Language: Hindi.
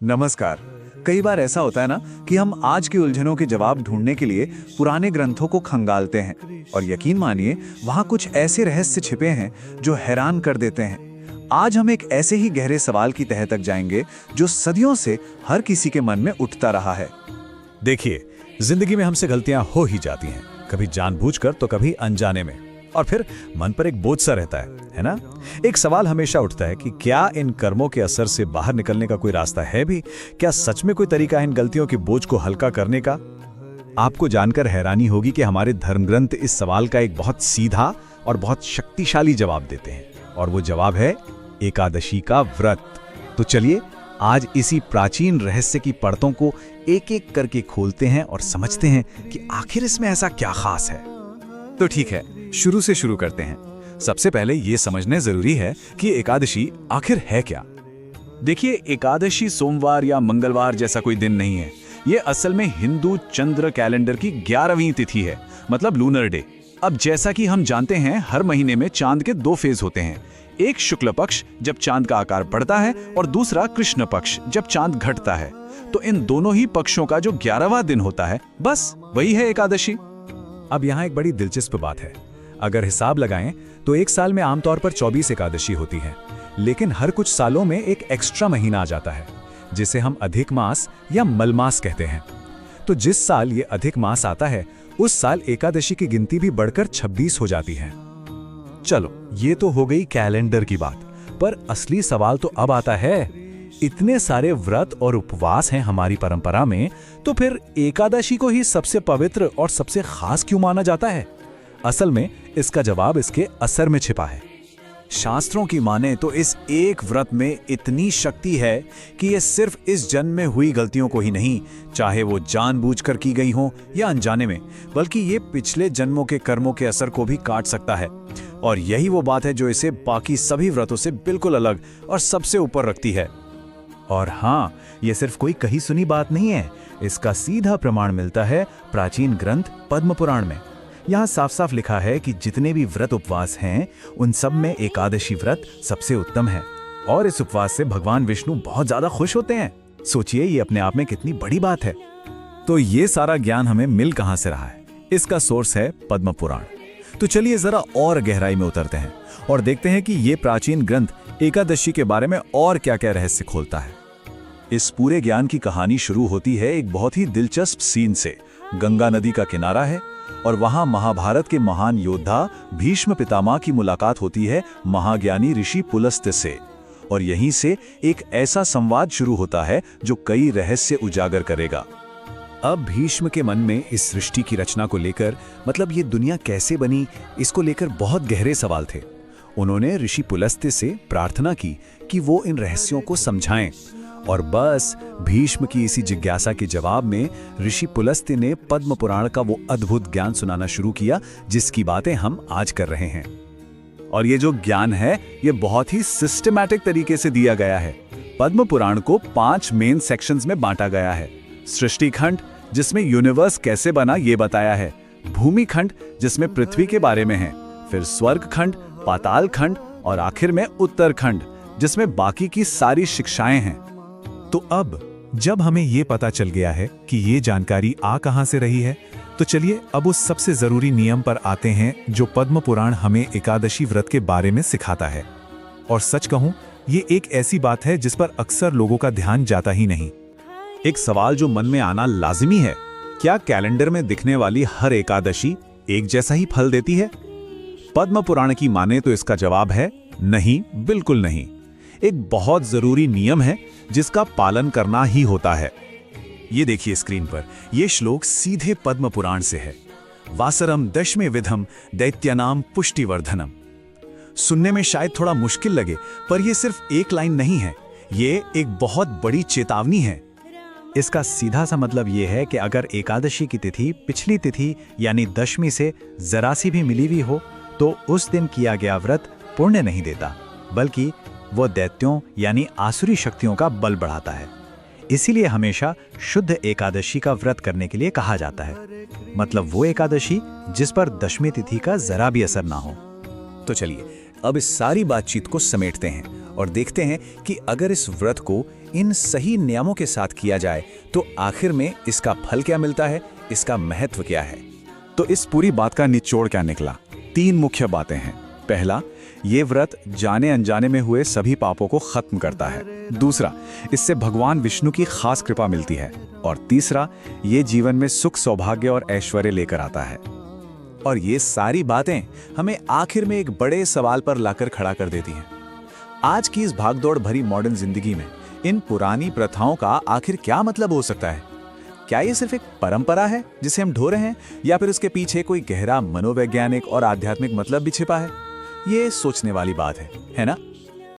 नमस्कार। कई बार ऐसा होता है ना कि हम आज की उलझनों के जवाब ढूंढने के लिए पुराने ग्रंथों को खंगालते हैं और यकीन मानिए वहाँ कुछ ऐसे रहस्य छिपे हैं जो हैरान कर देते हैं। आज हम एक ऐसे ही गहरे सवाल की तह तक जाएंगे जो सदियों से हर किसी के मन में उठता रहा है। देखिए, जिंदगी में हमसे गलतियां हो ही जाती हैं, कभी जानबूझकर तो कभी अनजाने में, और फिर मन पर एक बोझ सा रहता है ना? एक सवाल हमेशा उठता है कि क्या इन कर्मों के असर से बाहर निकलने का कोई रास्ता है भी? क्या सच में कोई तरीका है इन गलतियों के बोझ को हल्का करने का? आपको जानकर हैरानी होगी कि हमारे धर्मग्रंथ इस सवाल का एक बहुत सीधा और बहुत शक्तिशाली जवाब देते हैं, और वो जवाब है एकादशी का व्रत। तो चलिए आज इसी प्राचीन रहस्य की परतों को एक एक करके खोलते हैं और समझते हैं कि आखिर इसमें ऐसा क्या खास है। तो ठीक है, शुरू से शुरू करते हैं। सबसे पहले ये समझने जरूरी है कि एकादशी आखिर है क्या। देखिए, एकादशी सोमवार या मंगलवार जैसा कोई दिन नहीं है। ये असल में हिंदू चंद्र कैलेंडर की 11वीं तिथि है, मतलब लूनर डे। अब जैसा कि हम जानते हैं, हर महीने में चांद के 2 फेज होते हैं। एक शुक्ल पक्ष जब चांद का आकार बढ़ता है और दूसरा कृष्ण पक्ष जब चांद घटता है। तो इन दोनों ही पक्षों का जो 11वां दिन होता है, बस वही है एकादशी। अब यहाँ एक बड़ी दिलचस्प बात है। अगर हिसाब लगाएं तो एक साल में आमतौर पर 24 एकादशी होती हैं, लेकिन हर कुछ सालों में एक एक्स्ट्रा महीना आ जाता है जिसे हम अधिक मास या मलमास कहते हैं। तो जिस साल ये अधिक मास आता है उस साल एकादशी की गिनती भी बढ़कर 26 हो जाती है। चलो, ये तो हो गई कैलेंडर की बात, पर असली सवाल तो अब आता है, इतने सारे व्रत और उपवास हैं हमारी परंपरा में, तो फिर एकादशी को ही सबसे पवित्र और सबसे खास क्यों माना जाता है? असल में इसका जवाब इसके असर में छिपा है। शास्त्रों की माने तो इस एक व्रत में इतनी शक्ति है कि ये सिर्फ इस जन्म में हुई गलतियों को ही नहीं, चाहे वो जानबूझकर की गई हो या अनजाने में, बल्कि ये पिछले जन्मों के कर्मों के असर को भी काट सकता है। और यही वो बात है जो इसे बाकी सभी व्रतों से बिल्कुल अलग और सबसे ऊपर रखती है। और हाँ, ये सिर्फ कोई कही सुनी बात नहीं है। इसका सीधा प्रमाण मिलता है प्राचीन ग्रंथ पद्म पुराण में। यहाँ साफ साफ लिखा है कि जितने भी व्रत उपवास हैं उन सब में एकादशी व्रत सबसे उत्तम है, और इस उपवास से भगवान विष्णु बहुत ज्यादा खुश होते हैं। सोचिए, ये अपने आप में कितनी बड़ी बात है। तो ये सारा ज्ञान हमें मिल कहां से रहा है? इसका सोर्स है पद्म पुराण। तो चलिए जरा और गहराई में उतरते हैं और देखते हैं कि ये प्राचीन ग्रंथ एकादशी के बारे में और क्या क्या रहस्य खोलता है। इस पूरे ज्ञान की कहानी शुरू होती है एक बहुत ही दिलचस्प सीन से। गंगा नदी का किनारा है और वहां महाभारत के महान योद्धा भीष्म पितामह की मुलाकात होती है महाज्ञानी ऋषि पुलस्त्य से। और यहीं से एक ऐसा संवाद शुरू होता है जो कई रहस्य उजागर करेगा। अब भीष्म के मन में इस सृष्टि की रचना को लेकर, मतलब ये दुनिया कैसे बनी, इसको लेकर बहुत गहरे सवाल थे। उन्होंने ऋषि पुलस्त्य से प्रार्थना की कि वो इन रहस्यों को समझाएं, और बस भीष्म की इसी जिज्ञासा के जवाब में ऋषि पुलस्त्य ने पद्म पुराण का वो अद्भुत ज्ञान सुनाना शुरू किया जिसकी बातें हम आज कर रहे हैं। और ये जो ज्ञान है ये बहुत ही सिस्टमैटिक तरीके से दिया गया है। पद्म पुराण को 5 मेन सेक्शंस में बांटा गया है। सृष्टि खंड, जिसमें यूनिवर्स कैसे बना ये बताया है। भूमि खंड, जिसमें पृथ्वी के बारे में है। फिर स्वर्ग खंड, पाताल खंड, और आखिर में उत्तर खंड, जिसमें बाकी की सारी शिक्षाएं हैं। तो अब जब हमें ये पता चल गया है कि ये जानकारी आ कहां से रही है, तो चलिए अब उस सबसे जरूरी नियम पर आते हैं जो पद्म पुराण हमें एकादशी व्रत के बारे में सिखाता है। और सच कहूं, ये एक ऐसी बात है जिस पर अक्सर लोगों का ध्यान जाता ही नहीं। एक सवाल जो मन में आना लाजिमी है, क्या कैलेंडर में दिखने वाली हर एकादशी एक जैसा ही फल देती है? पद्म पुराण की माने तो इसका जवाब है नहीं, बिल्कुल नहीं। एक बहुत जरूरी नियम है जिसका पालन करना ही होता है। ये देखिए स्क्रीन पर, यह श्लोक सीधे पद्म पुराण से है। वासरम दशमे विधम दैत्यानाम पुष्टिवर्धनम। सुनने में शायद थोड़ा मुश्किल लगे, पर यह सिर्फ एक लाइन नहीं है, ये एक बहुत बड़ी चेतावनी है। इसका सीधा सा मतलब यह है कि अगर एकादशी की तिथि पिछली तिथि यानी दशमी से जरा सी भी मिली हुई हो तो उस दिन किया गया व्रत पुण्य नहीं देता, बल्कि वो दैत्यों यानी आसुरी शक्तियों का बल बढ़ाता है। इसीलिए हमेशा शुद्ध एकादशी का व्रत करने के लिए कहा जाता है, मतलब वो एकादशी जिस पर दशमी तिथि का जरा भी असर ना हो। तो चलिए अब इस सारी बातचीत को समेटते हैं और देखते हैं कि अगर इस व्रत को इन सही नियमों के साथ किया जाए तो आखिर में इसका फल क्या मिलता है, इसका महत्व क्या है। तो इस पूरी बात का निचोड़ क्या निकला? 3 मुख्य बातें हैं। पहला, ये व्रत जाने अनजाने में हुए सभी पापों को खत्म करता है। दूसरा, इससे भगवान विष्णु की खास कृपा मिलती है। और तीसरा, ये जीवन में सुख, सौभाग्य और ऐश्वर्य लेकर आता है। और ये सारी बातें हमें आखिर में एक बड़े सवाल पर लाकर खड़ा कर देती हैं। आज की इस भागदौड़ भरी मॉडर्न जिंदगी में इन पुरानी प्रथाओं का आखिर क्या मतलब हो सकता है? क्या ये सिर्फ एक परंपरा है जिसे हम ढो रहे हैं, या फिर उसके पीछे कोई गहरा मनोवैज्ञानिक और आध्यात्मिक मतलब भी छिपा है? ये सोचने वाली बात है ना?